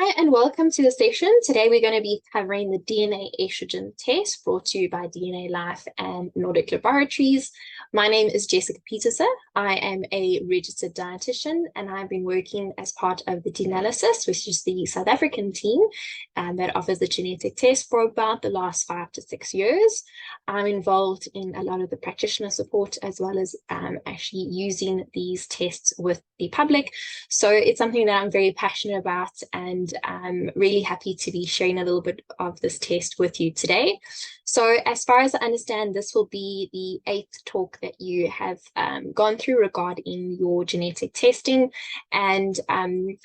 Hi, and welcome to the session. Today we're going to be covering the DNA estrogen test brought to you by DNA Life and Nordic Laboratories. My name is Jessica Pieterse. I am a registered dietitian, and I've been working as part of the D-Analysis, which is the South African team that offers the genetic test for about the last 5 to 6 years. I'm involved in a lot of the practitioner support as well as actually using these tests with the public. So it's something that I'm very passionate about, and I'm really happy to be sharing a little bit of this test with you today. So as far as I understand, this will be the 8th talk that you have gone through regarding your genetic testing. And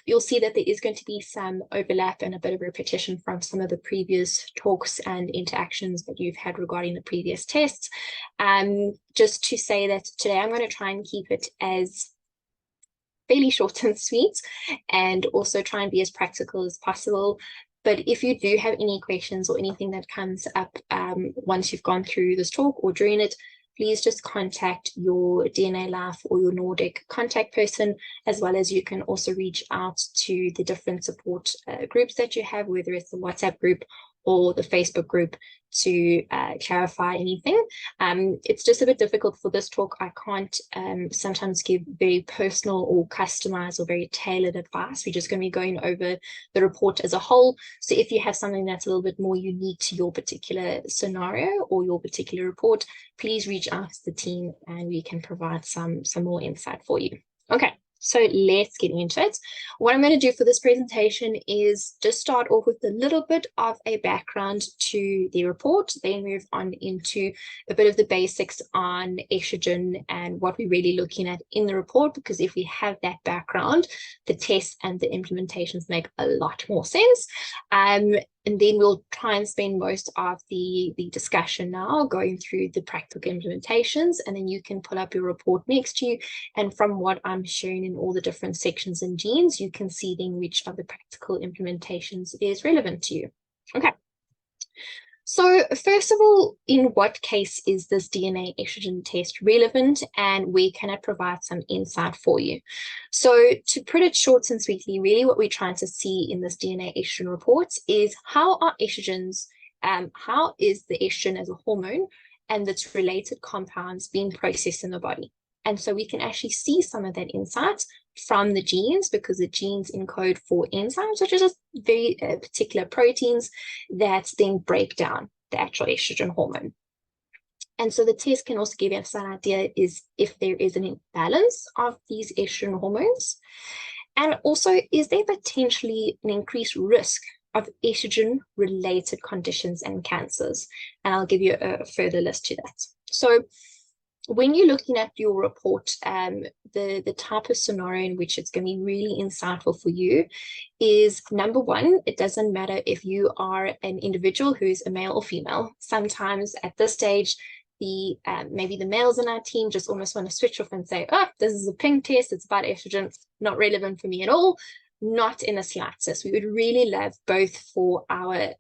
you'll see that there is going to be some overlap and a bit of repetition from some of the previous talks and interactions that you've had regarding the previous tests. Just to say that today I'm going to try and keep it as fairly short and sweet, and also try and be as practical as possible. But if you do have any questions or anything that comes up once you've gone through this talk or during it, please just contact your DNA Life or your Nordic contact person, as well as you can also reach out to the different support groups that you have, whether it's the WhatsApp group or the Facebook group, to clarify anything. It's just a bit difficult for this talk. I can't sometimes give very personal or customized or very tailored advice. We're just going to be going over the report as a whole. So if you have something that's a little bit more unique to your particular scenario or your particular report, please reach out to the team and we can provide some more insight for you. Okay. So let's get into it. What I'm going to do for this presentation is just start off with a little bit of a background to the report, then move on into a bit of the basics on estrogen and what we're really looking at in the report, because if we have that background, the tests and the implementations make a lot more sense. And then we'll try and spend most of the discussion now going through the practical implementations, and then you can pull up your report next to you. And from what I'm sharing in all the different sections and genes, you can see then which of the practical implementations is relevant to you. Okay. So first of all, in what case is this DNA estrogen test relevant, and where can it provide some insight for you? So to put it short and sweetly, really what we're trying to see in this DNA estrogen report is how are estrogens, how is the estrogen as a hormone and its related compounds being processed in the body? And so we can actually see some of that insight from the genes, because the genes encode for enzymes, which are just very particular proteins that then break down the actual estrogen hormone. And so the test can also give us an idea is if there is an imbalance of these estrogen hormones, and also is there potentially an increased risk of estrogen-related conditions and cancers. And I'll give you a further list to that. So when you're looking at your report, the type of scenario in which it's going to be really insightful for you is, number one, it doesn't matter if you are an individual who's a male or female. Sometimes at this stage, maybe the males in our team just almost want to switch off and say, oh, this is a pink test, it's about estrogen, not relevant for me at all. Not in the slightest. We would really love both for our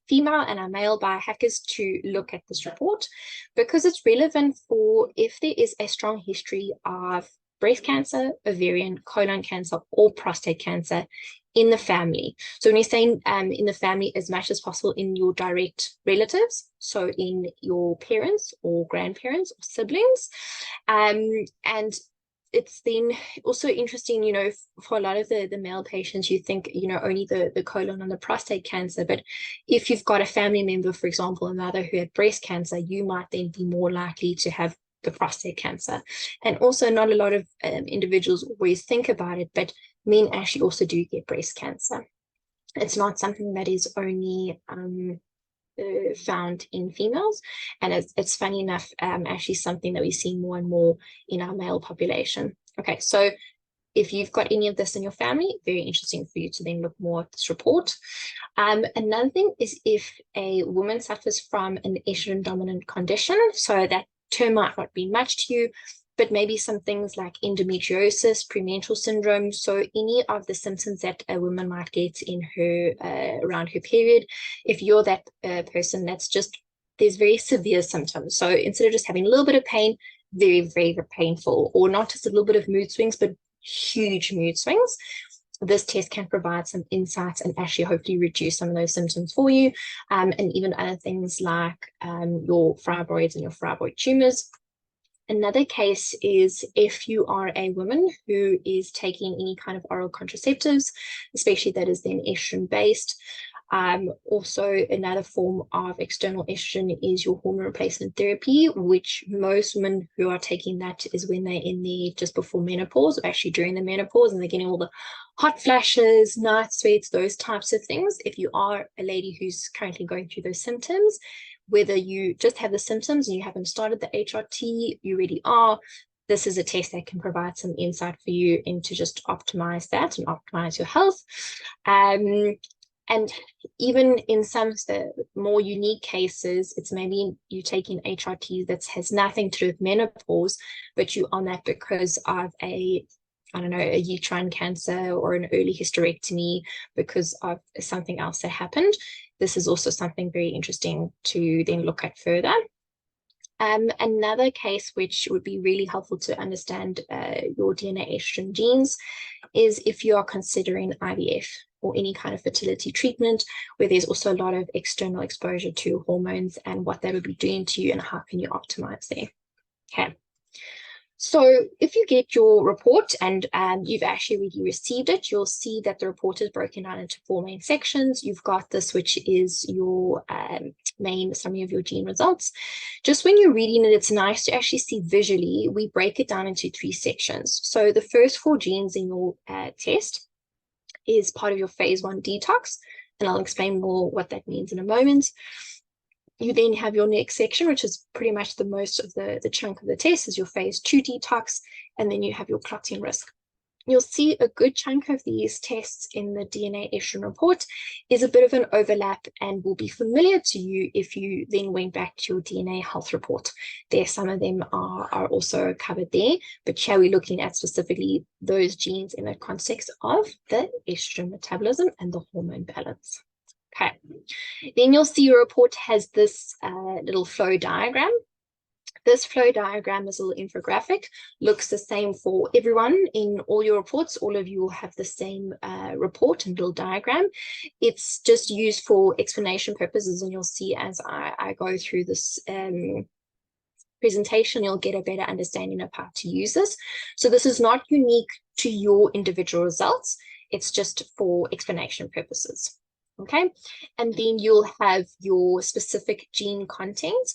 female and our male biohackers to look at this report, because it's relevant for if there is a strong history of breast cancer, ovarian, colon cancer, or prostate cancer in the family. So when you're saying in the family, as much as possible in your direct relatives, so in your parents or grandparents or siblings, and it's then also interesting, you know, for a lot of the male patients, you think, you know, only the colon and the prostate cancer. But if you've got a family member, for example, a mother who had breast cancer, you might then be more likely to have the prostate cancer. And also not a lot of individuals always think about it, but men actually also do get breast cancer. It's not something that is only found in females, and it's funny enough actually something that we see more and more in our male population. Okay, so if you've got any of this in your family, very interesting for you to then look more at this report. Another thing is if a woman suffers from an estrogen dominant condition, so that term might not be much to you, but maybe some things like endometriosis, premenstrual syndrome. So any of the symptoms that a woman might get in her around her period, if you're that person that's just, there's very severe symptoms. So instead of just having a little bit of pain, very, very painful, or not just a little bit of mood swings, but huge mood swings. this test can provide some insights and actually hopefully reduce some of those symptoms for you, and even other things like your fibroids and your fibroid tumors. Another case is if you are a woman who is taking any kind of oral contraceptives, especially that is then estrogen based. Also, another form of external estrogen is your hormone replacement therapy, which most women who are taking that is when they're in the just before menopause, or actually during the menopause, and they're getting all the hot flashes, night sweats, those types of things. If you are a lady who's currently going through those symptoms, whether you just have the symptoms and you haven't started the HRT, you already are, this is a test that can provide some insight for you into just optimize that and optimize your health. And even in some of the more unique cases, it's maybe you taking HRT that has nothing to do with menopause, but you on that because of a uterine cancer or an early hysterectomy because of something else that happened. This is also something very interesting to then look at further. Another case which would be really helpful to understand your DNA estrogen genes is if you are considering IVF or any kind of fertility treatment where there's also a lot of external exposure to hormones and what that would be doing to you and how can you optimize there. Okay. So if you get your report and you've actually already received it, you'll see that the report is broken down into 4 main sections. You've got this, which is your main summary of your gene results. Just when you're reading it, it's nice to actually see visually. We break it down into 3 sections. So the first 4 genes in your test is part of your phase 1 detox, and I'll explain more what that means in a moment. You then have your next section, which is pretty much the most of the chunk of the test, is your phase 2 detox, and then you have your clotting risk. You'll see a good chunk of these tests in the DNA estrogen report is a bit of an overlap and will be familiar to you if you then went back to your DNA health report. There, some of them are also covered there, but here we're looking at specifically those genes in the context of the estrogen metabolism and the hormone balance. Okay, then you'll see your report has this little flow diagram. This flow diagram is a little infographic, looks the same for everyone in all your reports. All of you will have the same report and little diagram. It's just used for explanation purposes, and you'll see as I go through this presentation, you'll get a better understanding of how to use this. So this is not unique to your individual results. It's just for explanation purposes. Okay, and then you'll have your specific gene content,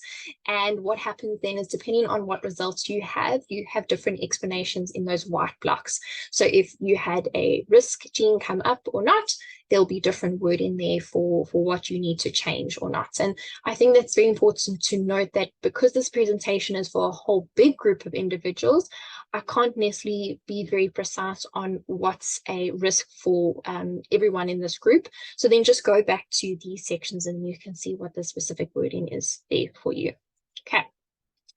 and what happens then is depending on what results you have different explanations in those white blocks. So if you had a risk gene come up or not, there'll be different word in there for what you need to change or not. And I think that's very important to note that because this presentation is for a whole big group of individuals, I can't necessarily be very precise on what's a risk for everyone in this group. So then just go back to these sections and you can see what the specific wording is there for you. Okay.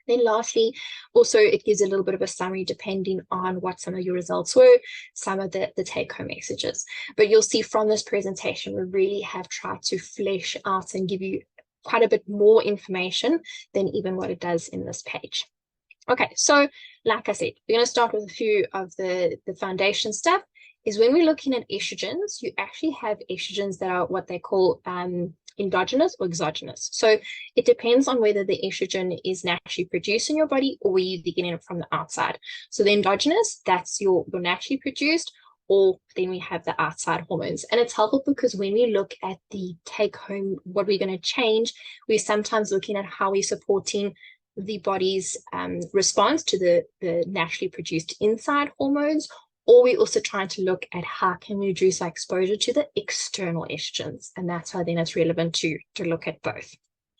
Then lastly, also it gives a little bit of a summary depending on what some of your results were, some of the take-home messages. But you'll see from this presentation, we really have tried to flesh out and give you quite a bit more information than even what it does in this page. Okay, so like I said, we're going to start with a few of the foundation stuff. Is when we're looking at estrogens, you actually have estrogens that are what they call endogenous or exogenous. So it depends on whether the estrogen is naturally produced in your body or you're getting it from the outside. So the endogenous, that's your naturally produced, or then we have the outside hormones. And it's helpful because when we look at the take home, what we're going to change, we're sometimes looking at how we're supporting the body's response to the naturally produced inside hormones, or we're also trying to look at how can we reduce our exposure to the external estrogens. And that's how then it's relevant to look at both.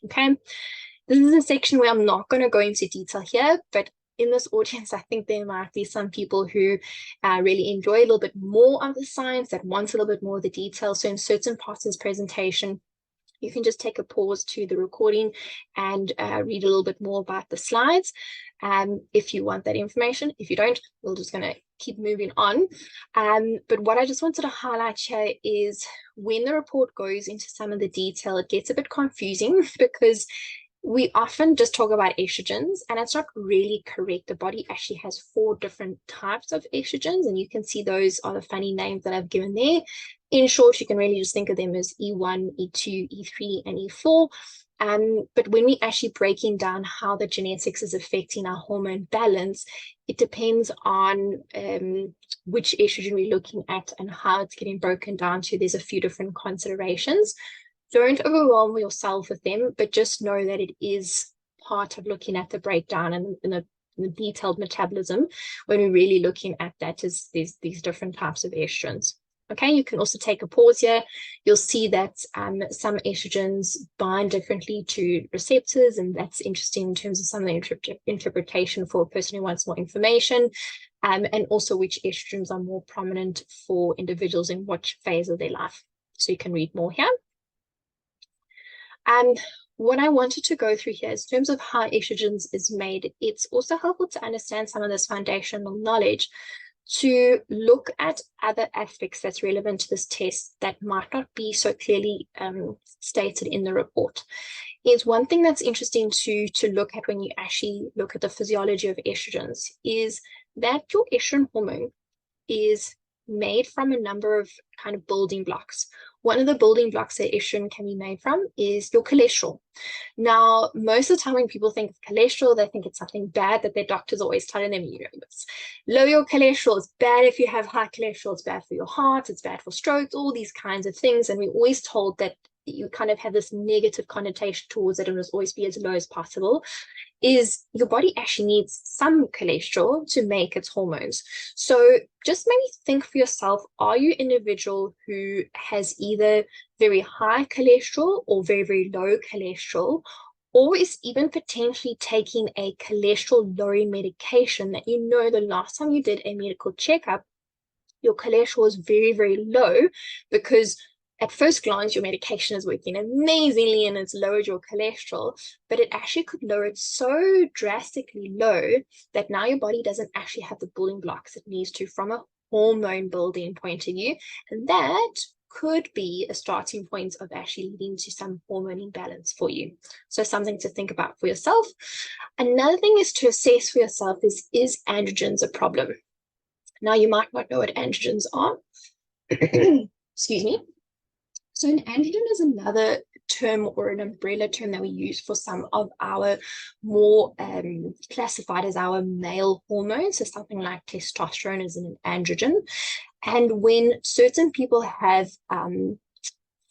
Okay, this is a section where I'm not going to go into detail here, but in this audience, I think there might be some people who really enjoy a little bit more of the science, that wants a little bit more of the detail. So in certain parts of this presentation, you can just take a pause to the recording and read a little bit more about the slides if you want that information. If you don't, we're just going to keep moving on. But what I just wanted to highlight here is when the report goes into some of the detail, it gets a bit confusing because we often just talk about estrogens, and it's not really correct. The body actually has 4 different types of estrogens, and you can see those are the funny names that I've given there. In short, you can really just think of them as E1, E2, E3, and E4. But when we actually breaking down how the genetics is affecting our hormone balance, it depends on which estrogen we're looking at and how it's getting broken down to. There's a few different considerations. Don't overwhelm yourself with them, but just know that it is part of looking at the breakdown and the detailed metabolism when we're really looking at that is these different types of estrogens. Okay, you can also take a pause here. You'll see that some estrogens bind differently to receptors, and that's interesting in terms of some of the interpretation for a person who wants more information, and also which estrogens are more prominent for individuals in which phase of their life. So you can read more here. And what I wanted to go through here is in terms of how estrogens is made, it's also helpful to understand some of this foundational knowledge to look at other aspects that's relevant to this test that might not be so clearly stated in the report. Is one thing that's interesting to look at when you actually look at the physiology of estrogens is that your estrogen hormone is made from a number of kind of building blocks. One of the building blocks that estrogen can be made from is your cholesterol. Now, most of the time when people think of cholesterol, they think it's something bad that their doctors are always telling them, you know, it's low your cholesterol, it's bad if you have high cholesterol, it's bad for your heart, it's bad for strokes, all these kinds of things. And we're always told that you kind of have this negative connotation towards it and must always be as low as possible. Is your body actually needs some cholesterol to make its hormones. So just maybe think for yourself, are you an individual who has either very high cholesterol or very, very low cholesterol, or is even potentially taking a cholesterol lowering medication that you know the last time you did a medical checkup, your cholesterol is very, very low because at first glance, your medication is working amazingly and it's lowered your cholesterol, but it actually could lower it so drastically low that now your body doesn't actually have the building blocks it needs to from a hormone building point of view. And that could be a starting point of actually leading to some hormone imbalance for you. So something to think about for yourself. Another thing is to assess for yourself is androgens a problem? Now, you might not know what androgens are. Excuse me. So an androgen is another term or an umbrella term that we use for some of our more classified as our male hormones. So something like testosterone is an androgen. And when certain people have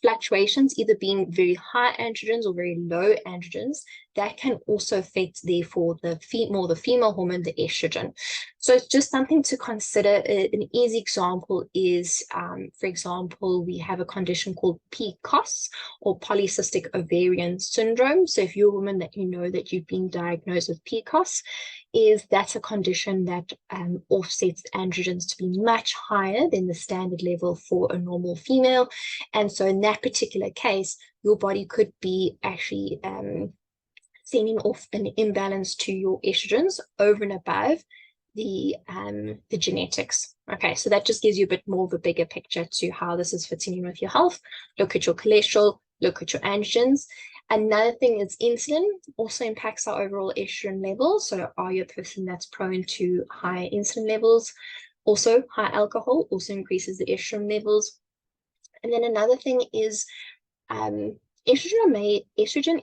fluctuations, either being very high androgens or very low androgens, that can also affect, therefore, the female hormone, the estrogen. So it's just something to consider. An easy example is, for example, we have a condition called PCOS or polycystic ovarian syndrome. So if you're a woman that you know that you've been diagnosed with PCOS, that's a condition that offsets androgens to be much higher than the standard level for a normal female. And so in that particular case, your body could be actually sending off an imbalance to your estrogens over and above the genetics. Okay, so that just gives you a bit more of a bigger picture to how this is fitting in with your health. Look at your cholesterol, look at your androgens. Another thing is insulin also impacts our overall estrogen levels. So are you a person that's prone to high insulin levels? Also, high alcohol also increases the estrogen levels. And then another thing is estrogen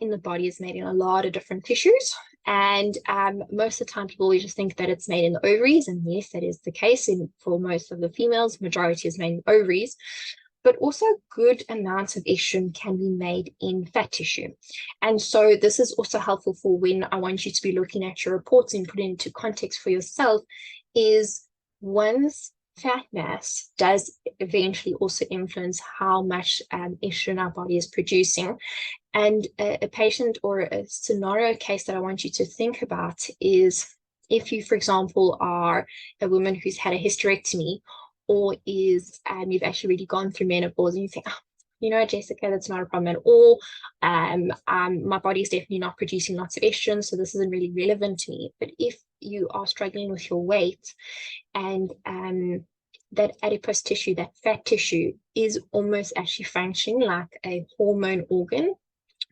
in the body is made in a lot of different tissues. And most of the time people just think that it's made in the ovaries. And yes, that is the case for most of the females. Majority is made in ovaries. But also good amounts of estrogen can be made in fat tissue. And so this is also helpful for when I want you to be looking at your reports and put it into context for yourself, is one's fat mass does eventually also influence how much estrogen our body is producing. And a patient or a scenario case that I want you to think about is if you, for example, are a woman who's had a hysterectomy, or you've actually really gone through menopause and you think, oh, you know, Jessica, that's not a problem at all. My body is definitely not producing lots of estrogen, so this isn't really relevant to me. But if you are struggling with your weight and that adipose tissue, that fat tissue, is almost actually functioning like a hormone organ,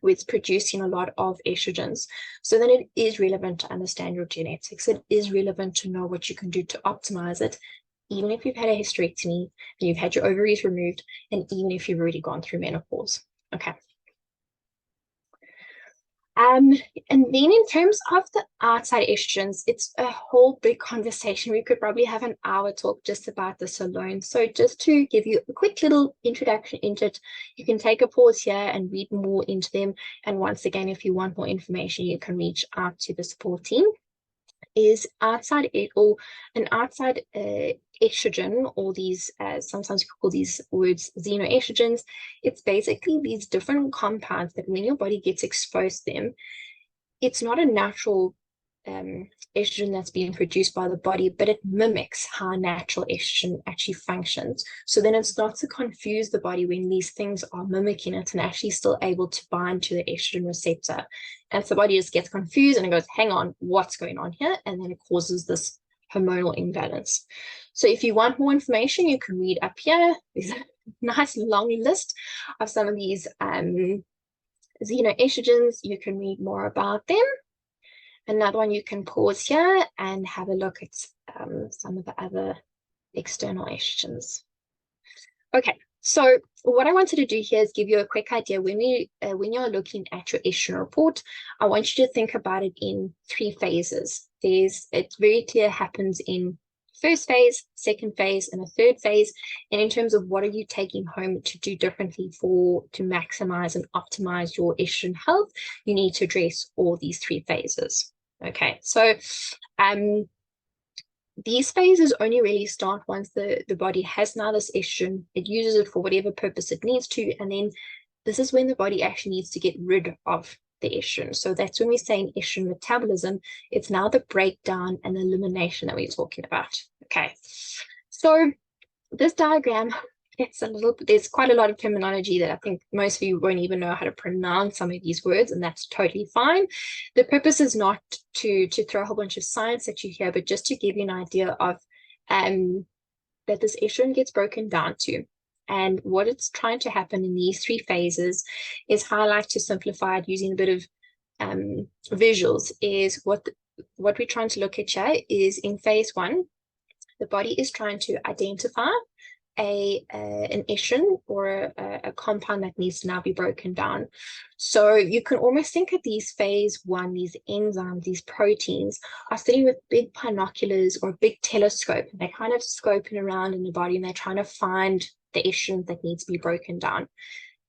where it's producing a lot of estrogens. So then it is relevant to understand your genetics. It is relevant to know what you can do to optimize it, even if you've had a hysterectomy, and you've had your ovaries removed, and even if you've already gone through menopause. Okay. And then in terms of the outside estrogens, it's a whole big conversation. We could probably have an hour talk just about this alone. So just to give you a quick little introduction into it, you can take a pause here and read more into them. And once again, if you want more information, you can reach out to the support team. Is outside it or an outside estrogen, or these sometimes we call these words xenoestrogens. It's basically these different compounds that when your body gets exposed to them, it's not a natural estrogen that's being produced by the body, but it mimics how natural estrogen actually functions. So then it's not to confuse the body when these things are mimicking it and actually still able to bind to the estrogen receptor. And so the body just gets confused and it goes, hang on, what's going on here? And then it causes this hormonal imbalance. So if you want more information, you can read up here. There's a nice long list of some of these xenoestrogens. You can read more about them. Another one, you can pause here and have a look at some of the other external estrogens. Okay, so what I wanted to do here is give you a quick idea. When you're looking at your estrogen report, I want you to think about it in 3 phases. It's very clear happens in first phase, second phase, and a third phase. And in terms of what are you taking home to do differently to maximize and optimize your estrogen health, you need to address all these 3 phases. Okay, so these phases only really start once the body has now this estrogen. It uses it for whatever purpose it needs to, and then this is when the body actually needs to get rid of the estrogen. So that's when we say in estrogen metabolism, it's now the breakdown and elimination that we're talking about. Okay, so this diagram, there's quite a lot of terminology that I think most of you won't even know how to pronounce some of these words, and that's totally fine. The purpose is not to throw a whole bunch of science at you here, but just to give you an idea of that this estrogen gets broken down to. And what it's trying to happen in these 3 phases is how I like to simplify it using a bit of visuals, is what we're trying to look at here is in phase 1, the body is trying to identify an estrogen or a compound that needs to now be broken down. So you can almost think of these phase 1, these enzymes, these proteins are sitting with big binoculars or a big telescope, and they're kind of scoping around in the body and they're trying to find the estrogen that needs to be broken down.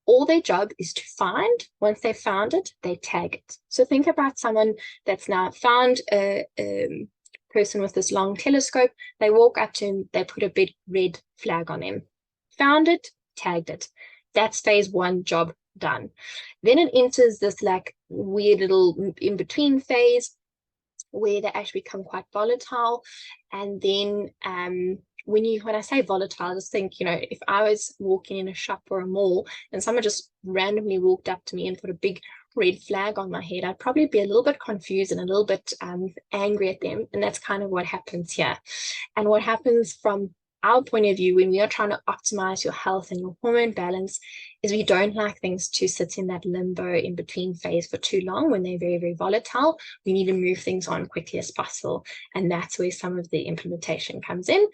All their job is to find. Once they've found it, they tag it. So think about someone that's now found a person with this long telescope. They walk up to him, they put a big red flag on him. Found it, tagged it. That's phase 1, job done. Then it enters this like weird little in-between phase where they actually become quite volatile. And then when I say volatile, just think, if I was walking in a shop or a mall and someone just randomly walked up to me and put a big red flag on my head, I'd probably be a little bit confused and a little bit angry at them. And that's kind of what happens here. And what happens from our point of view when we are trying to optimize your health and your hormone balance is we don't like things to sit in that limbo in between phase for too long when they're very, very volatile. We need to move things on quickly as possible. And that's where some of the implementation comes in.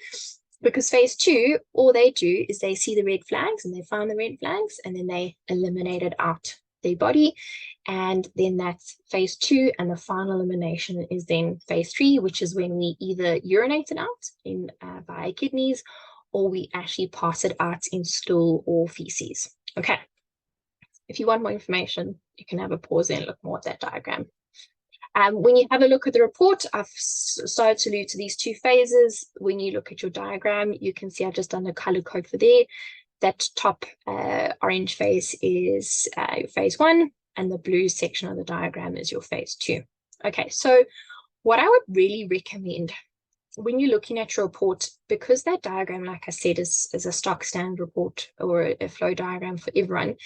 Because phase 2, all they do is they see the red flags and they find the red flags and then they eliminate it out their body. And then that's phase 2, and the final elimination is then phase 3, which is when we either urinate it out by kidneys, or we actually pass it out in stool or feces. Okay. If you want more information, you can have a pause and look more at that diagram. When you have a look at the report, I've started to allude to these 2 phases. When you look at your diagram, you can see I've just done a color code for there. That top orange phase is your phase 1, and the blue section of the diagram is your phase 2. Okay, so what I would really recommend when you're looking at your report, because that diagram, like I said, is a stock standard report or a flow diagram for everyone,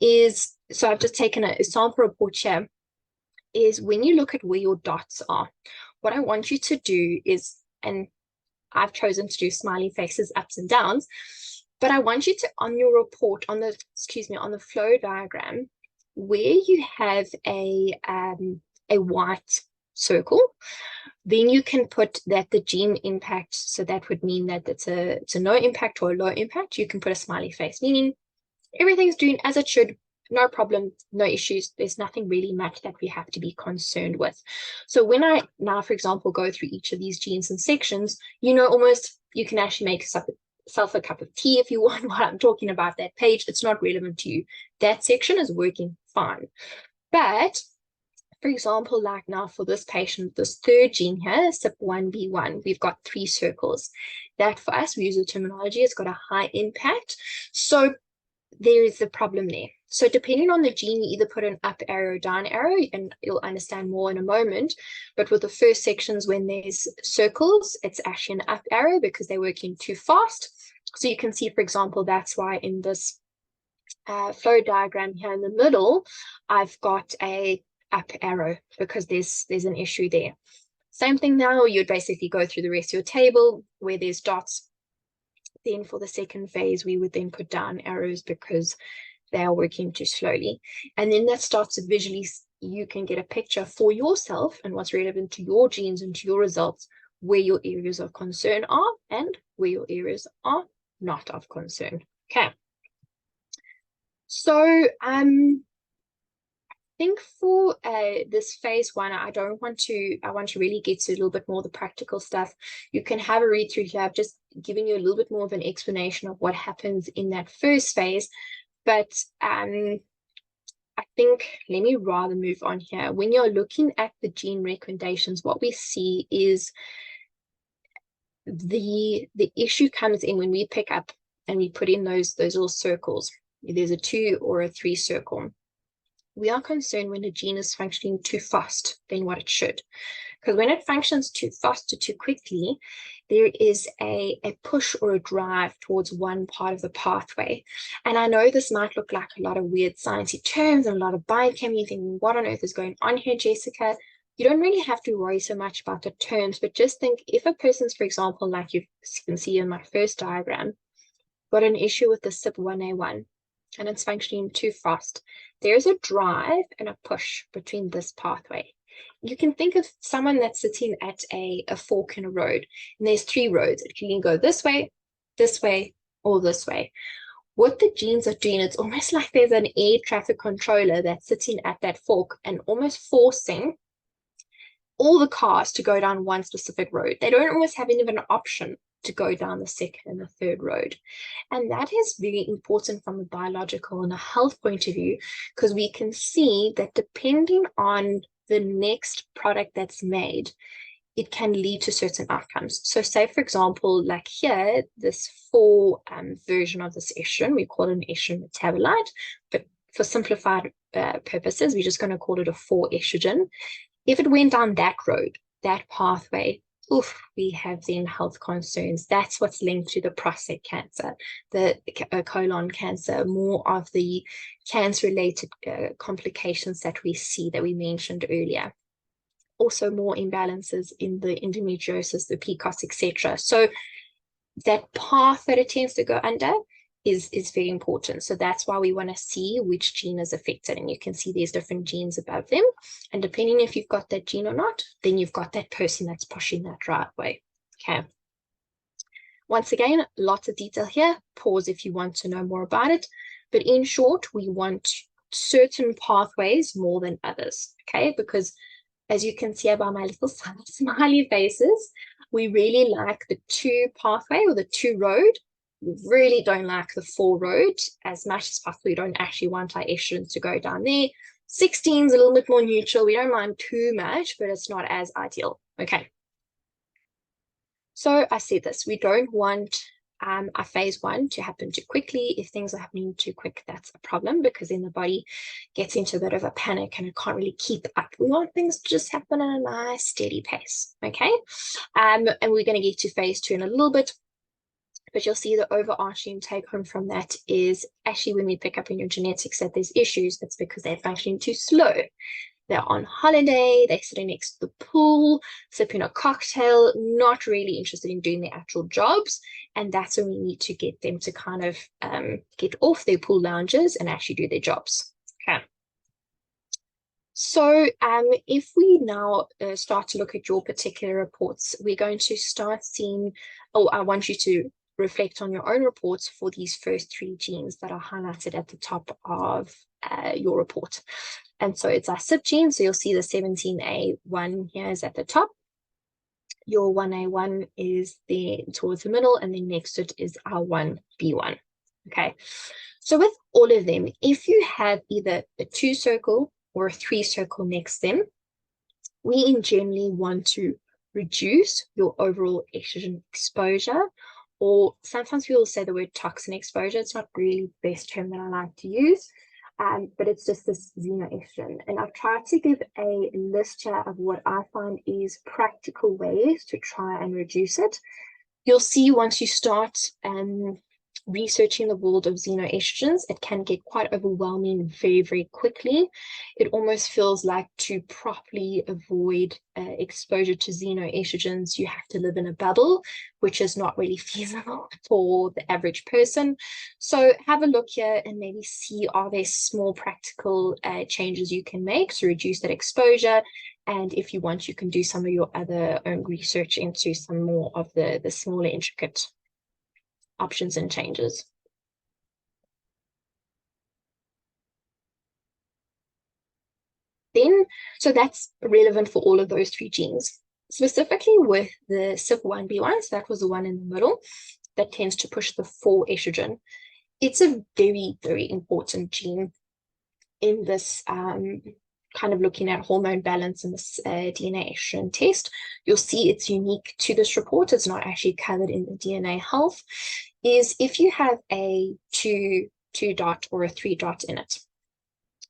is, so I've just taken a sample report here, is when you look at where your dots are, what I want you to do is, and I've chosen to do smiley faces, ups and downs, but I want you to, on your report, on the flow diagram, where you have a white circle, then you can put that the gene impact, so that would mean that it's a no impact or a low impact. You can put a smiley face, meaning everything's doing as it should, no problem, no issues. There's nothing really much that we have to be concerned with. So when I now, for example, go through each of these genes and sections, almost you can actually make yourself a cup of tea if you want what I'm talking about. That page, it's not relevant to you. That section is working fine. But for example, like now for this patient, this third gene here, CYP1B1, we've got 3 circles. That for us, we use the terminology, it's got a high impact. So there is a problem there. So depending on the gene, you either put an up arrow, down arrow, and you'll understand more in a moment. But with the first sections, when there's circles, it's actually an up arrow because they're working too fast. So you can see, for example, that's why in this flow diagram here in the middle, I've got a up arrow because there's an issue there. Same thing now, you'd basically go through the rest of your table where there's dots. Then for the second phase, we would then put down arrows because they are working too slowly. And then that starts to visually, you can get a picture for yourself and what's relevant to your genes and to your results, where your areas of concern are and where your areas are not of concern. Okay. So I think for this phase 1, I want to really get to a little bit more of the practical stuff. You can have a read through here. I've just given you a little bit more of an explanation of what happens in that first phase. But I think, let me rather move on here. When you're looking at the gene recommendations, what we see is the issue comes in when we pick up and we put in those little circles. There's a 2 or a 3 circle. We are concerned when a gene is functioning too fast than what it should. Because when it functions too fast or too quickly, there is a push or a drive towards one part of the pathway. And I know this might look like a lot of weird sciencey terms and a lot of biochem. You think, what on earth is going on here, Jessica? You don't really have to worry so much about the terms, but just think if a person's, for example, like you can see in my first diagram, got an issue with the CYP1A1 and it's functioning too fast, there's a drive and a push between this pathway. You can think of someone that's sitting at a fork in a road, and there's 3 roads. It can go this way, or this way. What the genes are doing, it's almost like there's an air traffic controller that's sitting at that fork and almost forcing all the cars to go down one specific road. They don't almost have even an option to go down the second and the third road. And that is very important from a biological and a health point of view, because we can see that depending on the next product that's made, it can lead to certain outcomes. So say, for example, like here, this 4 version of this estrogen, we call it an estrogen metabolite, but for simplified purposes, we're just going to call it a 4-estrogen. If it went down that road, that pathway, we have then health concerns. That's what's linked to the prostate cancer, the colon cancer, more of the cancer-related complications that we see that we mentioned earlier. Also more imbalances in the endometriosis, the PCOS, etc. So that path that it tends to go under is very important. So that's why we want to see which gene is affected. And you can see there's different genes above them. And depending if you've got that gene or not, then you've got that person that's pushing that right way. Okay. Once again, lots of detail here. Pause if you want to know more about it. But in short, we want certain pathways more than others. Okay. Because as you can see by my little smiley faces, we really like the 2 pathway or the 2 road. We really don't like the 4 road as much as possible. We don't actually want our estrogens to go down there. 16 is a little bit more neutral. We don't mind too much, but it's not as ideal. Okay. So I said this, we don't want our phase 1 to happen too quickly. If things are happening too quick, that's a problem because then the body gets into a bit of a panic and it can't really keep up. We want things to just happen at a nice, steady pace. Okay. And we're going to get to phase 2 in a little bit. But you'll see the overarching take home from that is actually when we pick up in your genetics that there's issues, that's because they're functioning too slow. They're on holiday, they're sitting next to the pool, sipping a cocktail, not really interested in doing their actual jobs. And that's when we need to get them to kind of get off their pool lounges and actually do their jobs. Okay. So if we now start to look at your particular reports, we're going to start seeing, oh, I want you to reflect on your own reports for these first 3 genes that are highlighted at the top of your report. And so it's our CYP gene. So you'll see the 17A1 here is at the top. Your 1A1 is there towards the middle, and then next to it is our 1B1. Okay. So with all of them, if you have either a 2-circle or a 3-circle next to them, we generally want to reduce your overall estrogen exposure, or sometimes people say the word toxin exposure. It's not really the best term that I like to use, but it's just this xenoestrogen. And I've tried to give a list here of what I find is practical ways to try and reduce it. You'll see once you start researching the world of xenoestrogens, it can get quite overwhelming very, very quickly. It almost feels like to properly avoid exposure to xenoestrogens, you have to live in a bubble, which is not really feasible for the average person. So have a look here and maybe see, are there small practical changes you can make to reduce that exposure? And if you want, you can do some of your other own research into some more of the smaller, intricate options and changes. Then, so that's relevant for all of those 3 genes. Specifically with the CYP1B1, so that was the one in the middle that tends to push the 4-estrogen. It's a very, very important gene in this kind of looking at hormone balance in this DNA estrogen test. You'll see it's unique to this report. It's not actually covered in the DNA health. Is if you have a 2 dot or a 3 dot in it,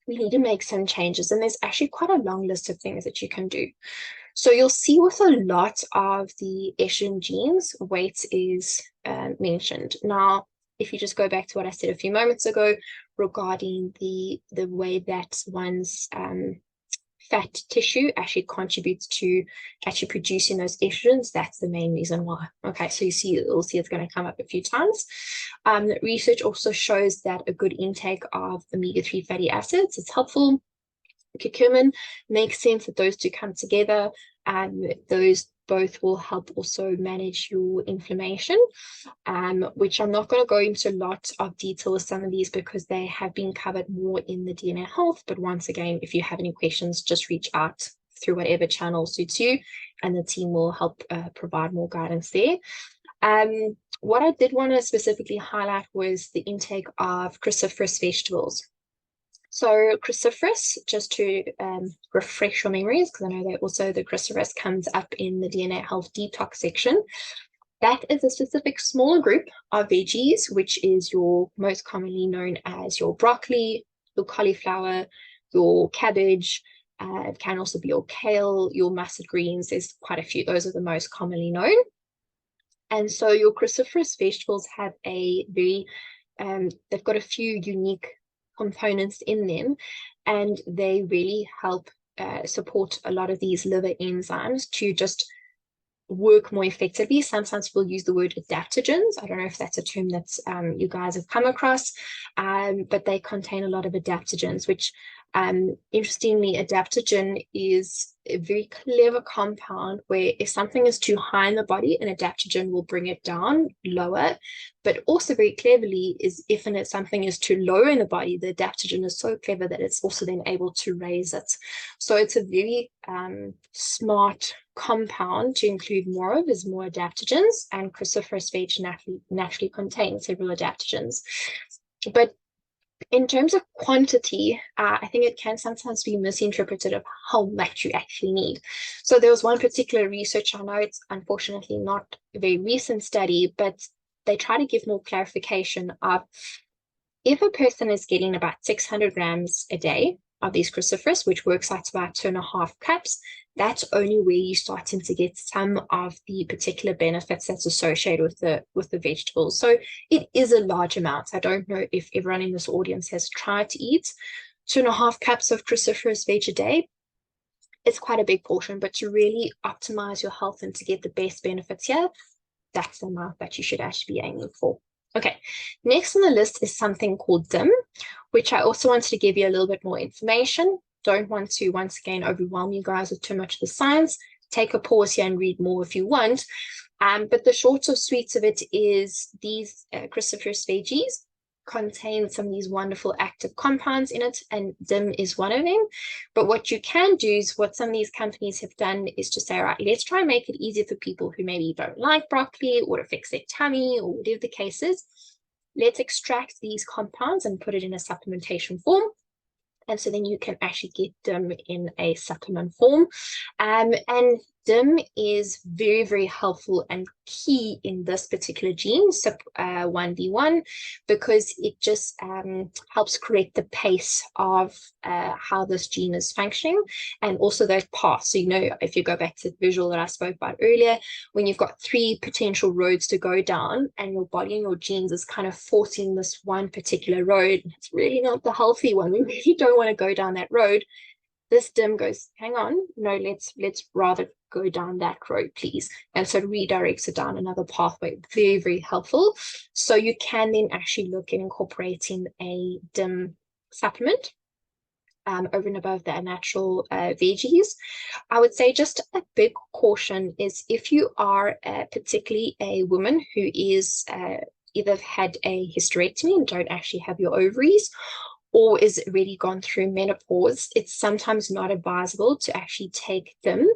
we need to make some changes. And there's actually quite a long list of things that you can do. So you'll see with a lot of the estrogen genes, weight is mentioned. Now, if you just go back to what I said a few moments ago regarding the way that one's fat tissue actually contributes to actually producing those estrogens, that's the main reason why. Okay, so you'll see it's going to come up a few times. Research also shows that a good intake of omega-3 fatty acids is helpful. Curcumin makes sense that those two come together, and those both will help also manage your inflammation, which I'm not going to go into a lot of detail with some of these because they have been covered more in the DNA health. But once again, if you have any questions, just reach out through whatever channel suits you, and the team will help provide more guidance there. What I did want to specifically highlight was the intake of cruciferous vegetables. So cruciferous, just to refresh your memories, because I know that also the cruciferous comes up in the DNA health detox section. That is a specific smaller group of veggies, which is your most commonly known as your broccoli, your cauliflower, your cabbage. It can also be your kale, your mustard greens. There's quite a few. Those are the most commonly known. And so your cruciferous vegetables have a very, they've got a few unique components in them, and they really help support a lot of these liver enzymes to just work more effectively. Sometimes we'll use the word adaptogens. I don't know if that's a term that you guys have come across, but they contain a lot of adaptogens, which interestingly, adaptogen is a very clever compound where if something is too high in the body, an adaptogen will bring it down lower. But also very cleverly is if something is too low in the body, the adaptogen is so clever that it's also then able to raise it. So it's a very smart compound to include more of, is more adaptogens, and cruciferous veg naturally contains several adaptogens. But in terms of quantity, I think it can sometimes be misinterpreted of how much you actually need. So there was one particular research, I know it's unfortunately not a very recent study, but they try to give more clarification of if a person is getting about 600 grams a day of these cruciferous, which works out to about 2.5 cups, that's only where you're starting to get some of the particular benefits that's associated with the vegetables. So it is a large amount. I don't know if everyone in this audience has tried to eat 2.5 cups of cruciferous veg a day. It's quite a big portion, but to really optimize your health and to get the best benefits here, that's the amount that you should actually be aiming for. Okay, next on the list is something called DIM, which I also wanted to give you a little bit more information. don't want to, once again, overwhelm you guys with too much of the science. Take a pause here and read more if you want. But the short or sweet of it is these cruciferous veggies contain some of these wonderful active compounds in it, and DIM is one of them. But what you can do is what some of these companies have done is to say, all right, let's try and make it easier for people who maybe don't like broccoli or it affects their tummy or whatever the case is. Let's extract these compounds and put it in a supplementation form. And so then you can actually get DIM in a supplement form. And DIM is very, very helpful and key in this particular gene, SIP1B1, because it just helps correct the pace of how this gene is functioning, and also those paths. So, if you go back to the visual that I spoke about earlier, when you've got 3 potential roads to go down and your body and your genes is kind of forcing this one particular road, it's really not the healthy one. We really don't want to go down that road. This DIM goes, hang on, no, let's rather go down that road, please. And so it redirects it down another pathway. Very, very helpful. So you can then actually look at incorporating a DIM supplement over and above the natural veggies. I would say just a big caution is if you are particularly a woman who is either had a hysterectomy and don't actually have your ovaries, or is already gone through menopause, it's sometimes not advisable to actually take them,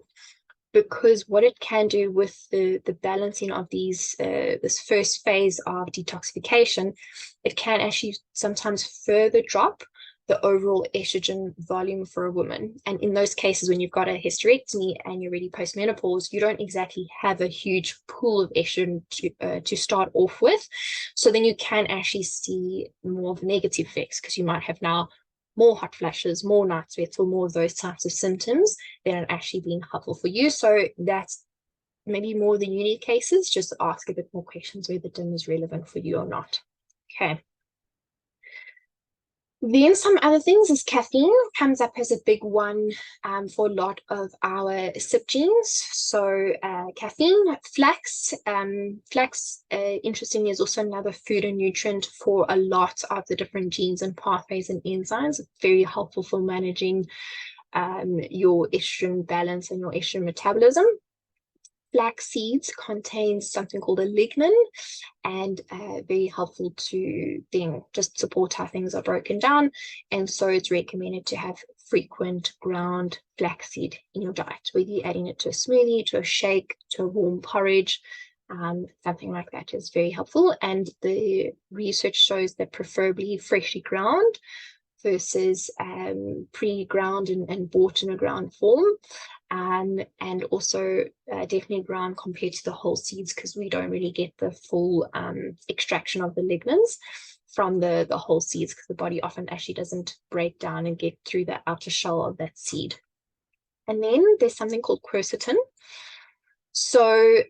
because what it can do with the balancing of these this first phase of detoxification, it can actually sometimes further drop the overall estrogen volume for a woman. And in those cases, when you've got a hysterectomy and you're already post-menopause, you don't exactly have a huge pool of estrogen to start off with. So then you can actually see more of negative effects, because you might have now more hot flashes, more night sweats, or more of those types of symptoms that are actually being helpful for you. So that's maybe more the unique cases. Just ask a bit more questions whether DIM is relevant for you or not. Okay. Then some other things is caffeine comes up as a big one for a lot of our SIP genes. So caffeine, flax. Flax, interestingly, is also another food and nutrient for a lot of the different genes and pathways and enzymes. It's very helpful for managing your estrogen balance and your estrogen metabolism. Flax seeds contains something called a lignin, and very helpful to then just support how things are broken down. And so it's recommended to have frequent ground flaxseed in your diet, whether you're adding it to a smoothie, to a shake, to a warm porridge. Something like that is very helpful. And the research shows that preferably freshly ground versus pre-ground and bought in a ground form. And also definitely ground compared to the whole seeds, because we don't really get the full extraction of the lignins from the whole seeds, because the body often actually doesn't break down and get through the outer shell of that seed. And then there's something called quercetin. So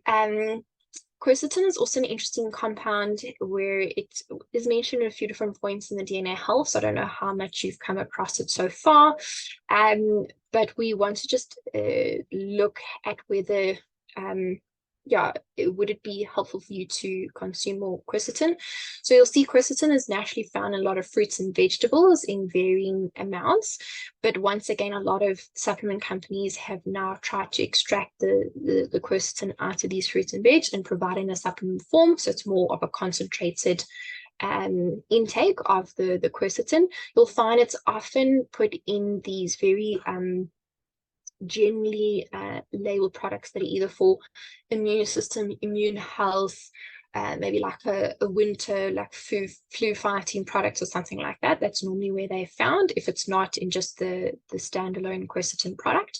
quercetin is also an interesting compound where it is mentioned at a few different points in the DNA Health. So I don't know how much you've come across it so far. But we want to just look at whether, would it be helpful for you to consume more quercetin? So you'll see quercetin is naturally found in a lot of fruits and vegetables in varying amounts. But once again, a lot of supplement companies have now tried to extract the quercetin out of these fruits and veg and provide in a supplement form. So it's more of a concentrated intake of the quercetin. You'll find it's often put in these very generally labeled products that are either for immune system, immune health, maybe like a winter like flu fighting product or something like that. That's normally where they're found, if it's not in just the standalone quercetin product.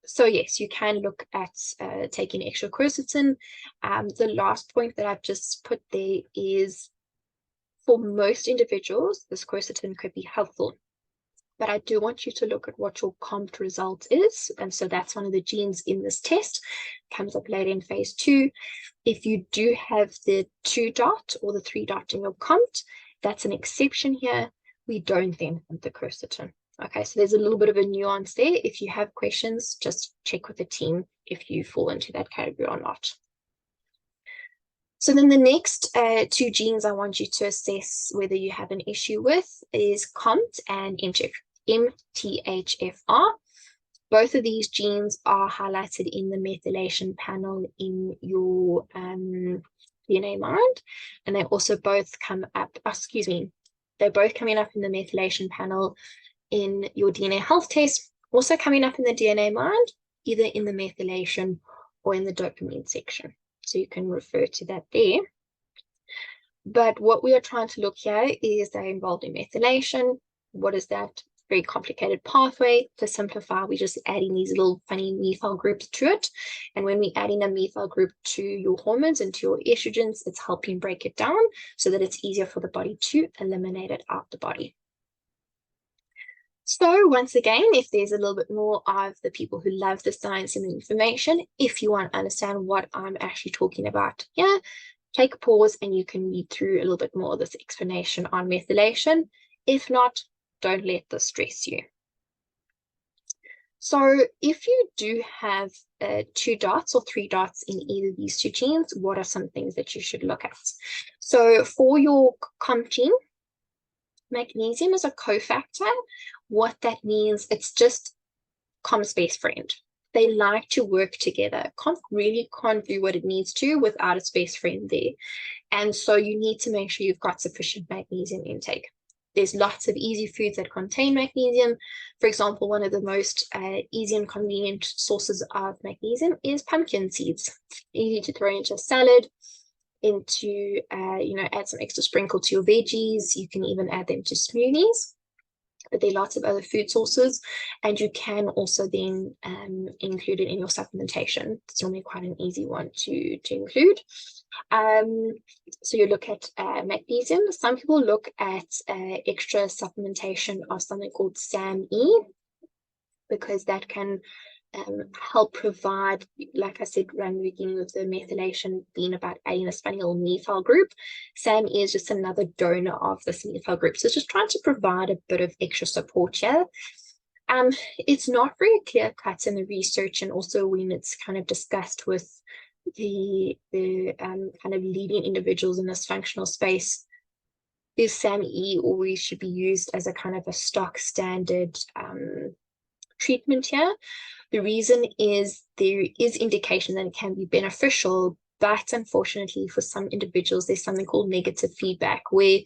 So yes, you can look at taking extra quercetin. The last point that I've just put there is, for most individuals, this quercetin could be helpful. But I do want you to look at what your COMT result is. And so that's one of the genes in this test. Comes up later in phase 2. If you do have the 2 dot or the 3 dot in your COMT, that's an exception here. We don't then have the quercetin. Okay, so there's a little bit of a nuance there. If you have questions, just check with the team if you fall into that category or not. So then the next 2 genes I want you to assess whether you have an issue with is COMT and MTEP. MTHFR. Both of these genes are highlighted in the methylation panel in your DNA mind, and they also both come up, they're both coming up in the methylation panel in your DNA health test, also coming up in the DNA mind, either in the methylation or in the dopamine section. So you can refer to that there. But what we are trying to look here is they're involved in methylation. What is that? Very complicated pathway. To simplify, we're just adding these little funny methyl groups to it. And when we're adding a methyl group to your hormones and to your estrogens, it's helping break it down so that it's easier for the body to eliminate it out the body. So once again, if there's a little bit more of the people who love the science and the information, if you want to understand what I'm actually talking about here, take a pause and you can read through a little bit more of this explanation on methylation. If not, don't let this stress you. So if you do have 2 dots or 3 dots in either of these 2 genes, what are some things that you should look at? So for your COMP gene, magnesium is a cofactor. What that means, it's just COMP's best friend. They like to work together. COMP really can't do what it needs to without its best friend there. And so you need to make sure you've got sufficient magnesium intake. There's lots of easy foods that contain magnesium. For example, one of the most easy and convenient sources of magnesium is pumpkin seeds. Easy to throw into a salad, into, add some extra sprinkle to your veggies. You can even add them to smoothies. But there are lots of other food sources, and you can also then include it in your supplementation. It's normally quite an easy one to include. So you look at magnesium. Some people look at extra supplementation of something called SAMe, because that can help provide, like I said right in the beginning with the methylation being about adding this funny little methyl group. SAMe is just another donor of this methyl group. So it's just trying to provide a bit of extra support here. It's not very clear cut in the research, and also when it's kind of discussed with the kind of leading individuals in this functional space, is SAMe always should be used as a kind of a stock standard treatment here. The reason is there is indication that it can be beneficial, but unfortunately for some individuals, there's something called negative feedback, where,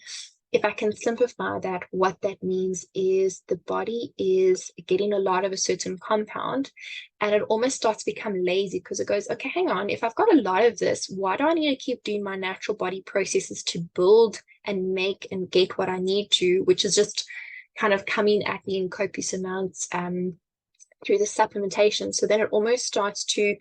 if I can simplify that, what that means is the body is getting a lot of a certain compound and it almost starts to become lazy, because it goes, okay, hang on, if I've got a lot of this, why do I need to keep doing my natural body processes to build and make and get what I need to, which is just kind of coming at me in copious amounts through the supplementation. So then it almost starts to,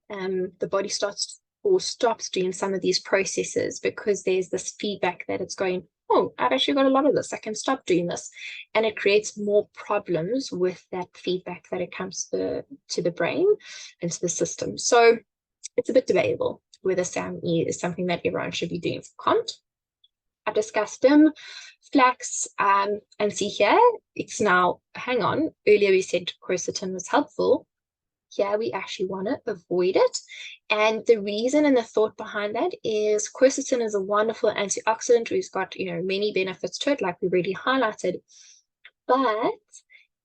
the body starts or stops doing some of these processes, because there's this feedback that it's going, oh, I've actually got a lot of this, I can stop doing this. And it creates more problems with that feedback that it comes to the brain and to the system. So it's a bit debatable whether SAMe is something that everyone should be doing for COMT. I've discussed them, flax, and see here, it's now, hang on, earlier we said quercetin was helpful. Here we actually want to avoid it. And the reason and the thought behind that is quercetin is a wonderful antioxidant. We've got, many benefits to it, like we already highlighted, but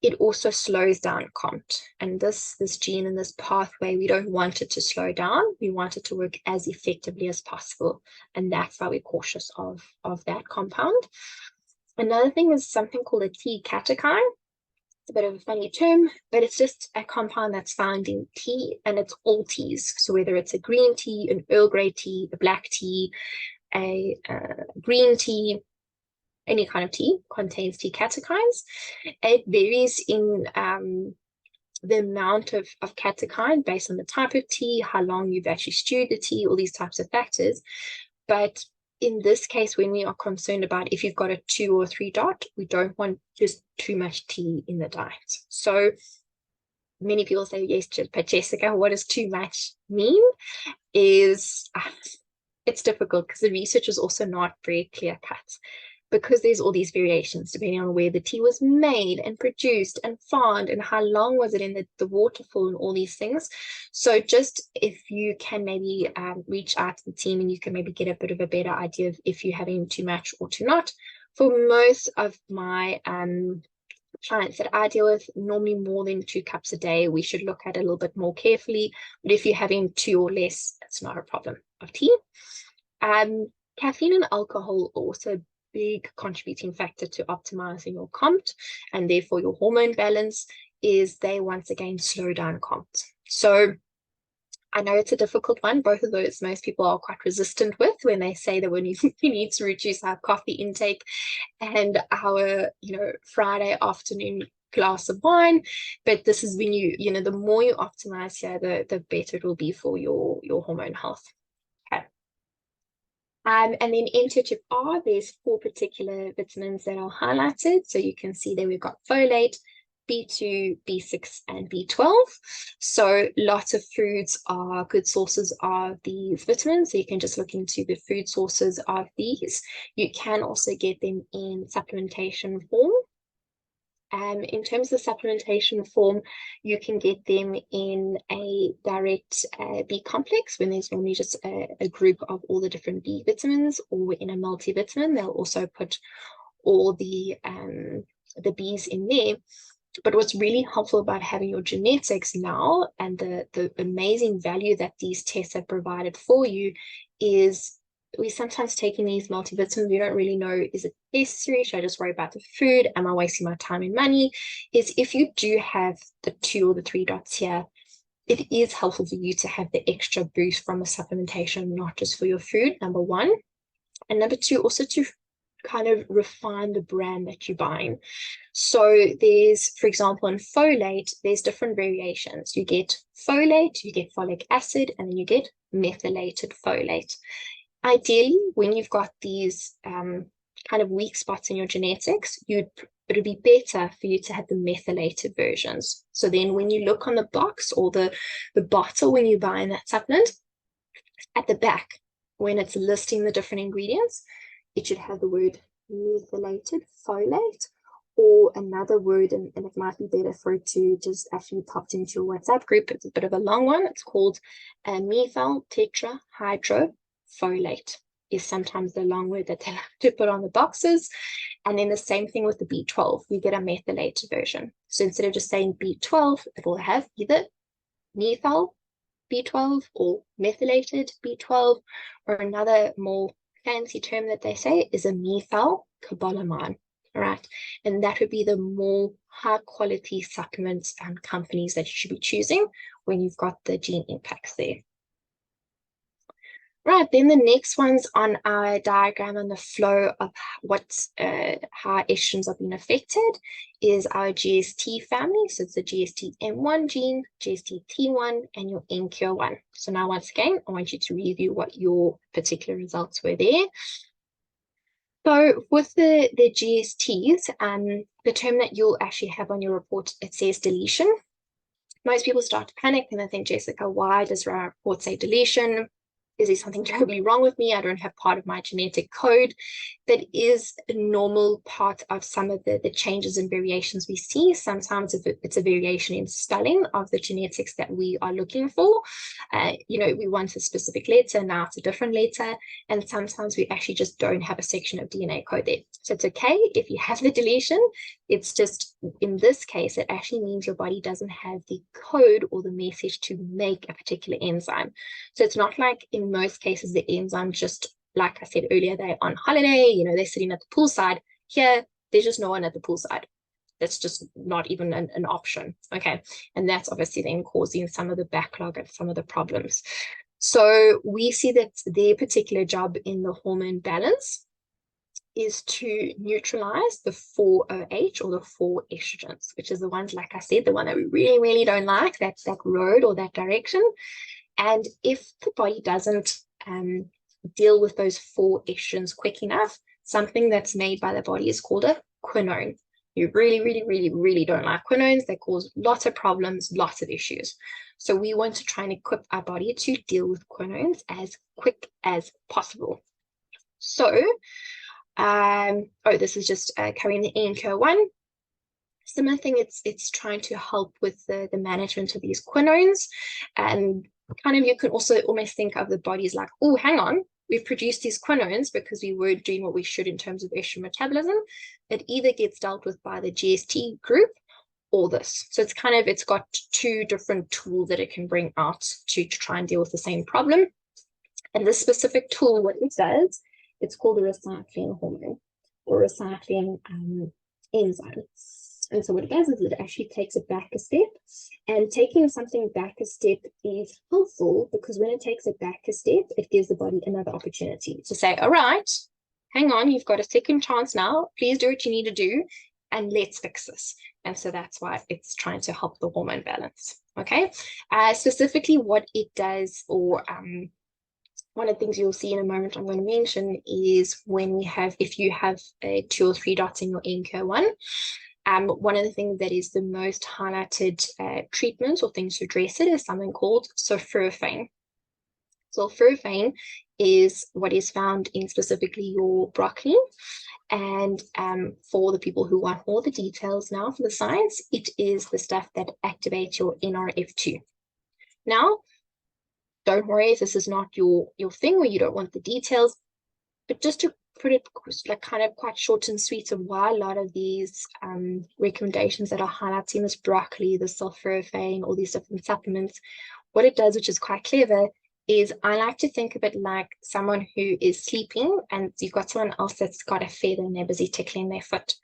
it also slows down COMT. And this gene and this pathway, we don't want it to slow down. We want it to work as effectively as possible. And that's why we're cautious of that compound. Another thing is something called a T catechine. It's a bit of a funny term, but it's just a compound that's found in tea, and it's all teas. So whether it's a green tea, an Earl Grey tea, a black tea, a green tea, any kind of tea contains T catechines. It varies in the amount of catechine based on the type of tea, how long you've actually stewed the tea, all these types of factors. But in this case, when we are concerned about if you've got a 2 or 3 dot, we don't want just too much tea in the diet. So many people say, yes, but Jessica, what does too much mean? It's difficult, because the research is also not very clear cut, because there's all these variations depending on where the tea was made and produced and farmed and how long was it in the waterfall and all these things. So just if you can maybe reach out to the team, and you can maybe get a bit of a better idea of if you're having too much or too not. For most of my Clients that I deal with, normally more than 2 cups a day. We should look at it a little bit more carefully. But if you're having 2 or less, it's not a problem of tea. Caffeine and alcohol are also a big contributing factor to optimizing your COMT and therefore your hormone balance. Is they once again slow down COMT. So I know it's a difficult one. Both of those most people are quite resistant with when they say that we need to reduce our coffee intake and our, Friday afternoon glass of wine. But this is when the more you optimize here, the better it will be for your hormone health. Okay. And then in THFR, there's 4 particular vitamins that are highlighted. So you can see there we've got folate, B2, B6, and B12. So lots of foods are good sources of these vitamins. So you can just look into the food sources of these. You can also get them in supplementation form. In terms of supplementation form, you can get them in a direct B complex when there's normally just a group of all the different B vitamins, or in a multivitamin. They'll also put all the Bs in there. But what's really helpful about having your genetics now and the amazing value that these tests have provided for you is we sometimes taking these multivitamins, we don't really know, is it necessary? Should I just worry about the food? Am I wasting my time and money? Is if you do have the 2 or the 3 dots here, it is helpful for you to have the extra boost from a supplementation, not just for your food, number 1. And number 2, also to kind of refine the brand that you're buying. So there's, for example, in folate, there's different variations. You get folate, you get folic acid, and then you get methylated folate. Ideally, when you've got these kind of weak spots in your genetics, it would be better for you to have the methylated versions. So then when you look on the box or the bottle when you're buying that supplement, at the back, when it's listing the different ingredients, it should have the word methylated folate or another word, and it might be better for it to just actually popped into your WhatsApp group. It's a bit of a long one. It's called methyl tetrahydrofolate is sometimes the long word that they like to put on the boxes. And then the same thing with the B12. You get a methylated version. So instead of just saying B12, it will have either methyl B12 or methylated B12, or another more fancy term that they say is a methyl cobalamin. All right, and that would be the more high quality supplements and companies that you should be choosing when you've got the gene impacts there. Right, then the next one's on our diagram on the flow of how estrogens are being affected is our GST family. So it's the GST-M1 gene, GST-T1, and your NQ1. So now once again, I want you to review what your particular results were there. So with the GSTs, the term that you'll actually have on your report, it says deletion. Most people start to panic and they think, Jessica, why does our report say deletion? Is there something terribly wrong with me? I don't have part of my genetic code. That is a normal part of some of the changes and variations we see. Sometimes if it's a variation in spelling of the genetics that we are looking for, we want a specific letter, now it's a different letter. And sometimes we actually just don't have a section of DNA code there. So it's okay if you have the deletion. It's just, in this case, it actually means your body doesn't have the code or the message to make a particular enzyme. So it's not like in most cases, the enzyme just, like I said earlier, they're on holiday, they're sitting at the poolside. Here, there's just no one at the poolside. That's just not even an option. Okay. And that's obviously then causing some of the backlog and some of the problems. So we see that their particular job in the hormone balance is to neutralize the 4-OH or the 4 estrogens, which is the ones, like I said, the one that we really, really don't like, that's that road or that direction. And if the body doesn't deal with those 4 estrogens quick enough, something that's made by the body is called a quinone. You really, really, really, really don't like quinones. They cause lots of problems, lots of issues. So we want to try and equip our body to deal with quinones as quick as possible. So, this is just carrying the NQ1. Similar thing, it's trying to help with the management of these quinones. And kind of you can also almost think of the body as like, oh, hang on, we produce these quinones because we weren't doing what we should in terms of estrogen metabolism. It either gets dealt with by the GST group or this. So it's got two different tools that it can bring out to try and deal with the same problem. And this specific tool, what it does, it's called a recycling hormone or recycling enzyme. And so what it does is it actually takes it back a step. And taking something back a step is helpful because when it takes it back a step, it gives the body another opportunity to say, all right, hang on, you've got a second chance now. Please do what you need to do and let's fix this. And so that's why it's trying to help the hormone balance. Okay. Specifically what it does, or one of the things you'll see in a moment I'm going to mention is if you have 2 or 3 dots in your NCO1, one of the things that is the most highlighted treatment or things to address it is something called sulforaphane. Sulforaphane is what is found in specifically your broccoli. And for the people who want all the details now for the science, it is the stuff that activates your NRF2. Now, don't worry if this is not your thing or you don't want the details, but just to put it like kind of quite short and sweet of why a lot of these recommendations that are highlighting this broccoli, the sulforaphane, all these different supplements, what it does, which is quite clever, is I like to think of it like someone who is sleeping and you've got someone else that's got a feather and they're busy tickling their foot.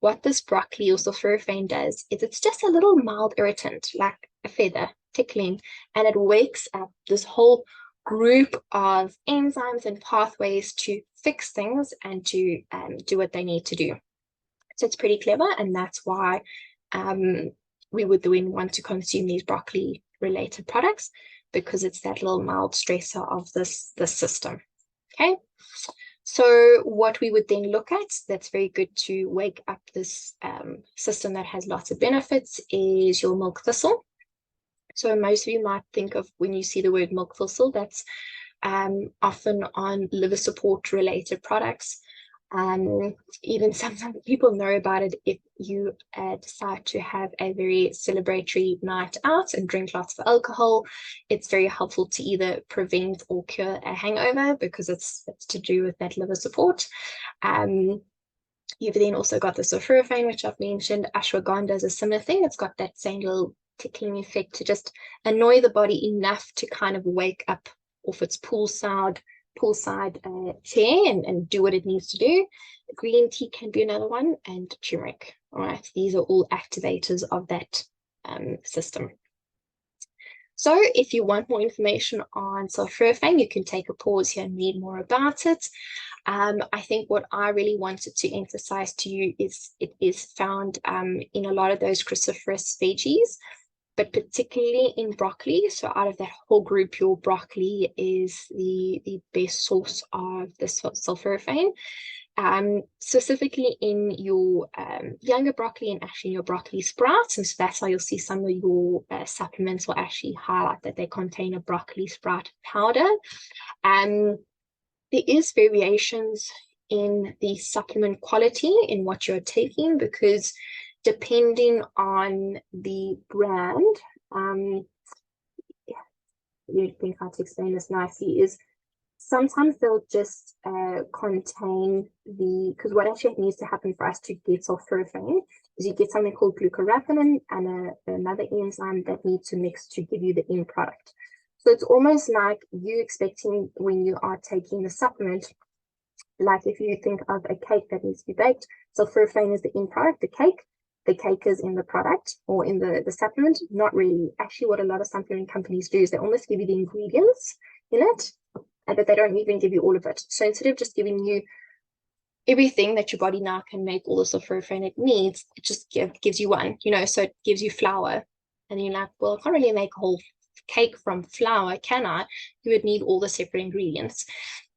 What this broccoli or sulforaphane does is it's just a little mild irritant, like a feather tickling, and it wakes up this whole group of enzymes and pathways to fix things and to do what they need to do. So it's pretty clever, and that's why we would then want to consume these broccoli related products, because it's that little mild stressor of this system. Okay, so what we would then look at that's very good to wake up this system that has lots of benefits is your milk thistle. So most of you might think of, when you see the word milk thistle, that's often on liver support related products. Even some people know about it if you decide to have a very celebratory night out and drink lots of alcohol. It's very helpful to either prevent or cure a hangover because it's to do with that liver support. You've then also got the sulforaphane, which I've mentioned. Ashwagandha is a similar thing. It's got that same little tickling effect to just annoy the body enough to kind of wake up off its poolside chair and do what it needs to do. Green tea can be another one, and turmeric. All right, these are all activators of that system. So if you want more information on sulforaphane, you can take a pause here and read more about it. I think what I really wanted to emphasize to you is it is found in a lot of those cruciferous veggies, but particularly in broccoli. So out of that whole group, your broccoli is the best source of the sulforaphane. Specifically in your younger broccoli and actually in your broccoli sprouts. And so that's why you'll see some of your supplements will actually highlight that they contain a broccoli sprout powder. There is variations in the supplement quality in what you're taking, because depending on the brand, I think how to explain this nicely is sometimes they'll just contain because what actually needs to happen for us to get sulforaphane is you get something called glucoraphanin and another enzyme that needs to mix to give you the end product. So it's almost like you expecting when you are taking the supplement, like if you think of a cake that needs to be baked, sulforaphane is the end product, the cake is in the product or in the supplement. Not really. Actually, what a lot of supplement companies do is they almost give you the ingredients in it, but they don't even give you all of it. So instead of just giving you everything that your body now can make all the sulforaphane it needs, it just gives you one, so it gives you flour. And you're like, well, I can't really make a whole cake from flour, can I? You would need all the separate ingredients.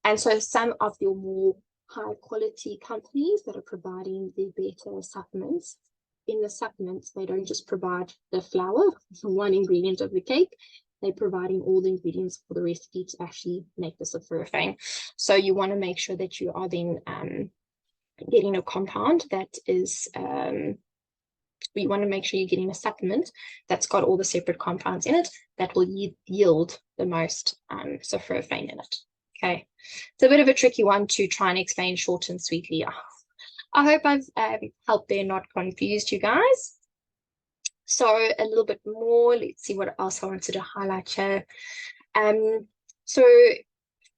And so some of your more high quality companies that are providing the better supplements, in the supplements, they don't just provide the flour, one ingredient of the cake, they're providing all the ingredients for the recipe to actually make the sulforaphane. So you want to make sure that you are then getting a compound that is, you want to make sure you're getting a supplement that's got all the separate compounds in it that will yield the most sulforaphane in it. Okay, it's a bit of a tricky one to try and explain short and sweetly. I hope I've helped there, not confused you guys. So a little bit more, let's see what else I wanted to highlight here. So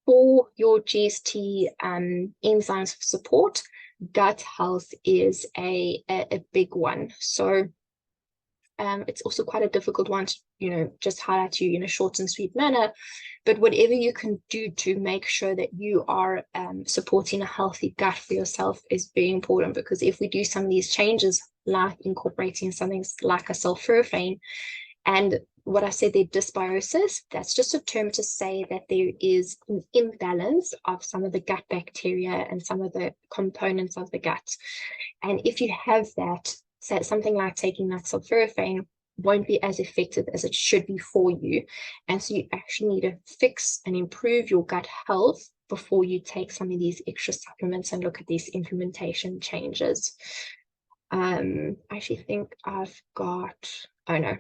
for your GST enzymes for support, gut health is a big one. So it's also quite a difficult one to, just highlight to you in a short and sweet manner. But whatever you can do to make sure that you are supporting a healthy gut for yourself is very important, because if we do some of these changes, like incorporating something like a sulforaphane, and what I said, the dysbiosis, that's just a term to say that there is an imbalance of some of the gut bacteria and some of the components of the gut. And if you have that, so something like taking that sulforaphane won't be as effective as it should be for you. And so you actually need to fix and improve your gut health before you take some of these extra supplements and look at these implementation changes. I actually think I've got, oh no,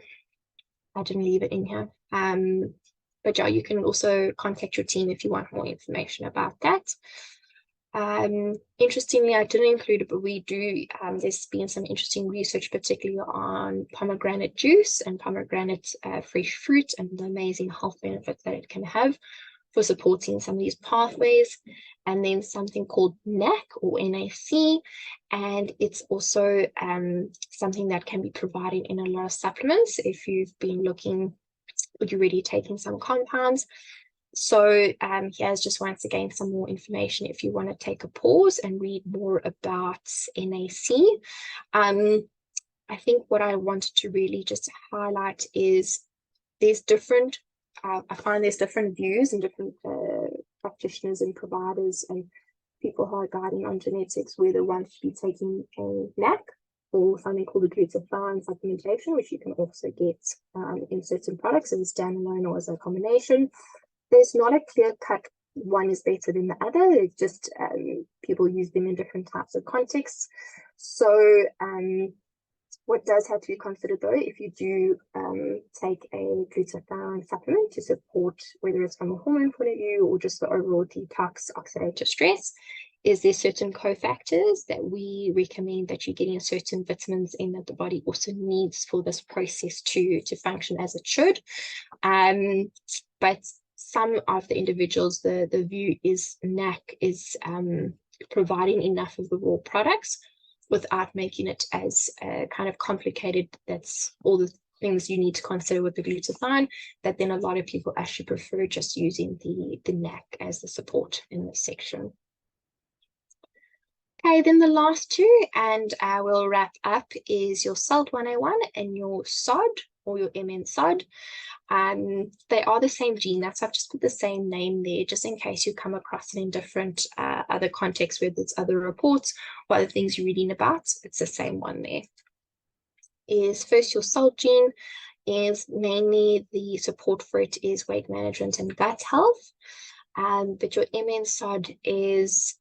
I didn't leave it in here. But yeah, you can also contact your team if you want more information about that. Interestingly, I didn't include it, but we do, there's been some interesting research, particularly on pomegranate juice and pomegranate fresh fruit and the amazing health benefits that it can have for supporting some of these pathways. And then something called NAC or NAC, and it's also something that can be provided in a lot of supplements if you've been looking, or you're already taking some compounds. So here's just once again some more information if you want to take a pause and read more about NAC. I think what I wanted to really just highlight is there's different, I find there's different views and different practitioners and providers and people who are guiding on genetics, whether one should be taking a NAC or something called a glutathione supplementation, which you can also get in certain products as a standalone or as a combination. There's not a clear-cut one is better than the other. It's just people use them in different types of contexts. So what does have to be considered, though, if you do take a glutathione supplement to support, whether it's from a hormone point of view or just the overall detox, oxidative stress, is there certain cofactors that we recommend that you're getting certain vitamins in that the body also needs for this process to function as it should. But some of the individuals, the view is NAC is providing enough of the raw products without making it as kind of complicated. That's all the things you need to consider with the glutathione, that then a lot of people actually prefer just using the NAC as the support in this section. Okay, then the last two, and we'll wrap up, is your SALT 101 and your SOD or your MN SOD. They are the same gene. That's why I've just put the same name there, just in case you come across it in different other contexts, whether it's other reports or other things you're reading about. It's the same one there. Is first your SALT gene is mainly the support for it is weight management and gut health. But your MN SOD is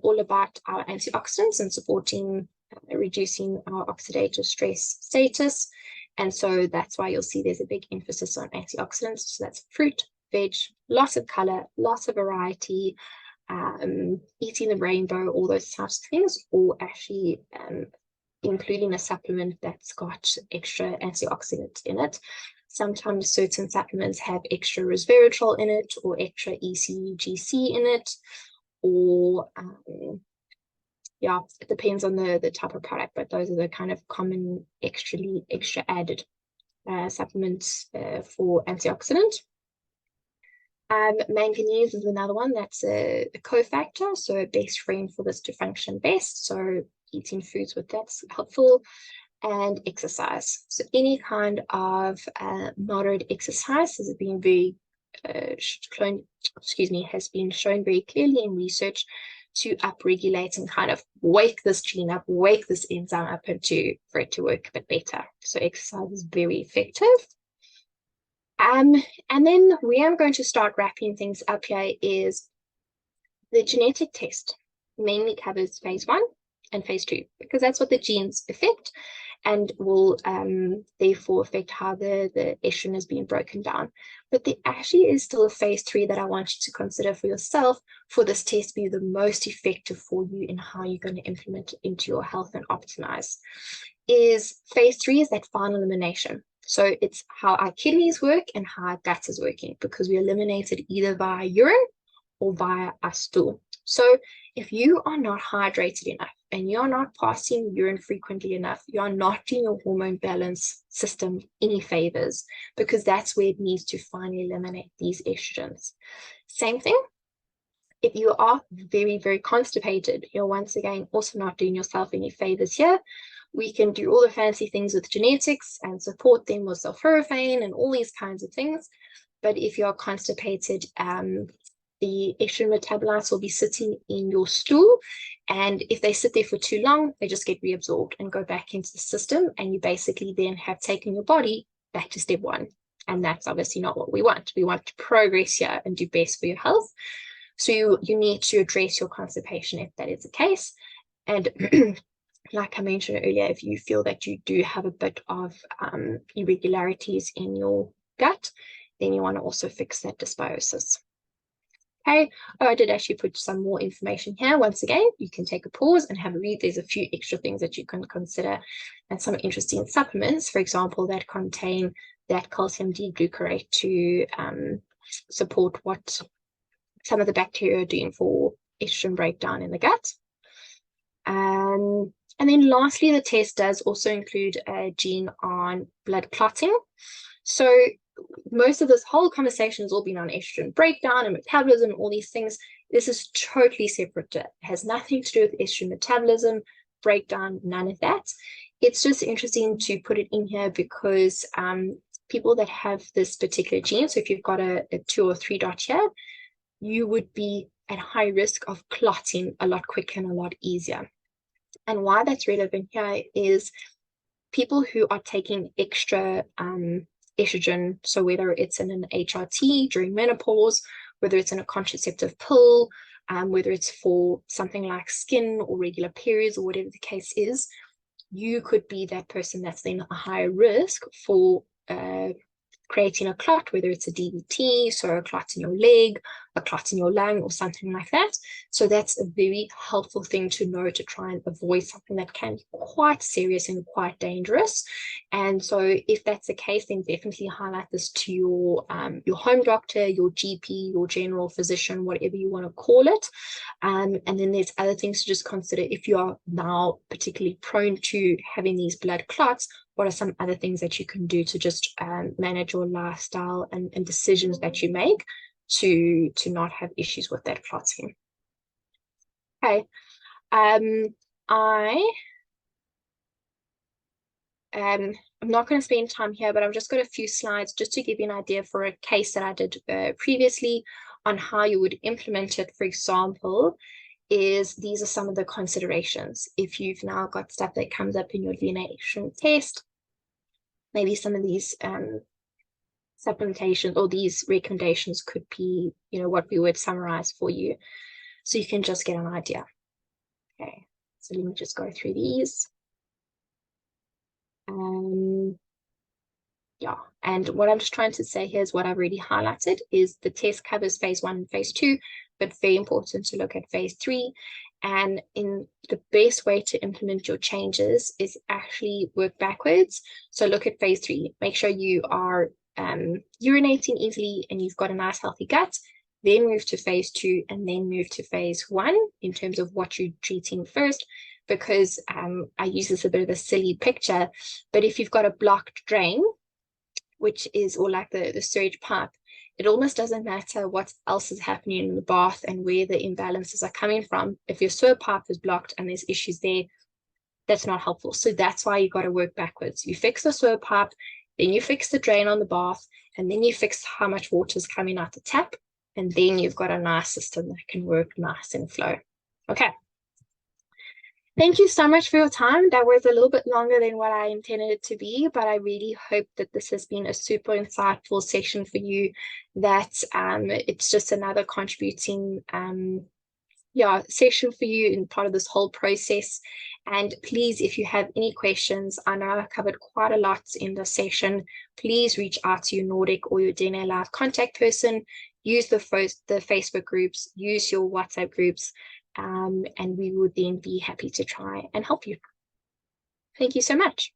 all about our antioxidants and supporting, reducing our oxidative stress status. And so that's why you'll see there's a big emphasis on antioxidants. So that's fruit, veg, lots of color, lots of variety, eating the rainbow, all those types of things, or actually including a supplement that's got extra antioxidant in it. Sometimes certain supplements have extra resveratrol in it or extra ECGC in it, or yeah, it depends on the type of product, but those are the kind of common extra added supplements for antioxidant. Manganese is another one that's a cofactor, so a best friend for this to function best. So eating foods with that's helpful. And exercise. So any kind of moderate exercise has been has been shown very clearly in research to upregulate and kind of wake this gene up, wake this enzyme up, and for it to work a bit better. So exercise is very effective. And then where I'm going to start wrapping things up here is the genetic test mainly covers phase 1 and phase 2, because that's what the genes affect. and will therefore affect how the estrogen is being broken down. But there actually is still a phase 3 that I want you to consider for yourself for this test to be the most effective for you in how you're going to implement it into your health and optimize. Is phase 3 is that final elimination. So it's how our kidneys work and how our gut is working, because we eliminate it either via urine or via our stool. So if you are not hydrated enough and you're not passing urine frequently enough, you're not doing your hormone balance system any favors, because that's where it needs to finally eliminate these estrogens. Same thing, if you are very, very constipated, you're once again also not doing yourself any favors here. We can do all the fancy things with genetics and support them with sulforaphane and all these kinds of things. But if you're constipated, the estrogen metabolites will be sitting in your stool. And if they sit there for too long, they just get reabsorbed and go back into the system. And you basically then have taken your body back to step 1. And that's obviously not what we want. We want to progress here and do best for your health. So you need to address your constipation if that is the case. And like I mentioned earlier, if you feel that you do have a bit of irregularities in your gut, then you want to also fix that dysbiosis. Okay, I did actually put some more information here. Once again, you can take a pause and have a read. There's a few extra things that you can consider and some interesting supplements, for example, that contain that calcium D-glucarate to support what some of the bacteria are doing for estrogen breakdown in the gut. And then lastly, the test does also include a gene on blood clotting. So most of this whole conversation has all been on estrogen breakdown and metabolism and all these things. This is totally separate. It has nothing to do with estrogen metabolism, breakdown, none of that. It's just interesting to put it in here because people that have this particular gene, so if you've got a 2 or 3 dot here, you would be at high risk of clotting a lot quicker and a lot easier. And why that's relevant here is people who are taking extra estrogen, so whether it's in an HRT during menopause, whether it's in a contraceptive pill, whether it's for something like skin or regular periods or whatever the case is, you could be that person that's then a higher risk for creating a clot, whether it's a DVT, so a clot in your leg, a clot in your lung, or something like that. So that's a very helpful thing to know to try and avoid something that can be quite serious and quite dangerous. And so if that's the case, then definitely highlight this to your home doctor, your GP, your general physician, whatever you want to call it. And then there's other things to just consider. If you are now particularly prone to having these blood clots, what are some other things that you can do to just manage your lifestyle and decisions that you make to not have issues with that clotting. Okay, I'm not going to spend time here, but I've just got a few slides just to give you an idea for a case that I did previously on how you would implement it. For example, these are some of the considerations. If you've now got stuff that comes up in your DNA estrogen test, maybe some of these supplementations or these recommendations could be, what we would summarize for you, so you can just get an idea. Okay, so let me just go through these. Yeah, and what I'm just trying to say here is what I've already highlighted is the test covers phase 1 and phase 2, but very important to look at phase 3. And in the best way to implement your changes is actually work backwards. So look at phase 3, make sure you are urinating easily and you've got a nice healthy gut, then move to phase 2 and then move to phase 1 in terms of what you're treating first. Because I use this a bit of a silly picture, but if you've got a blocked drain, which is, or like the sewage pipe, it almost doesn't matter what else is happening in the bath and where the imbalances are coming from. If your sewer pipe is blocked and there's issues there, that's not helpful. So that's why you got to work backwards. You fix the sewer pipe, then you fix the drain on the bath, and then you fix how much water is coming out the tap, and then you've got a nice system that can work nice and flow. Okay. Thank you so much for your time. That was a little bit longer than what I intended it to be, but I really hope that this has been a super insightful session for you, that it's just another contributing session for you in part of this whole process. And please, if you have any questions, I know I covered quite a lot in this session, please reach out to your Nordic or your DNA Live contact person, use the Facebook groups, use your WhatsApp groups, and we would then be happy to try and help you. Thank you so much.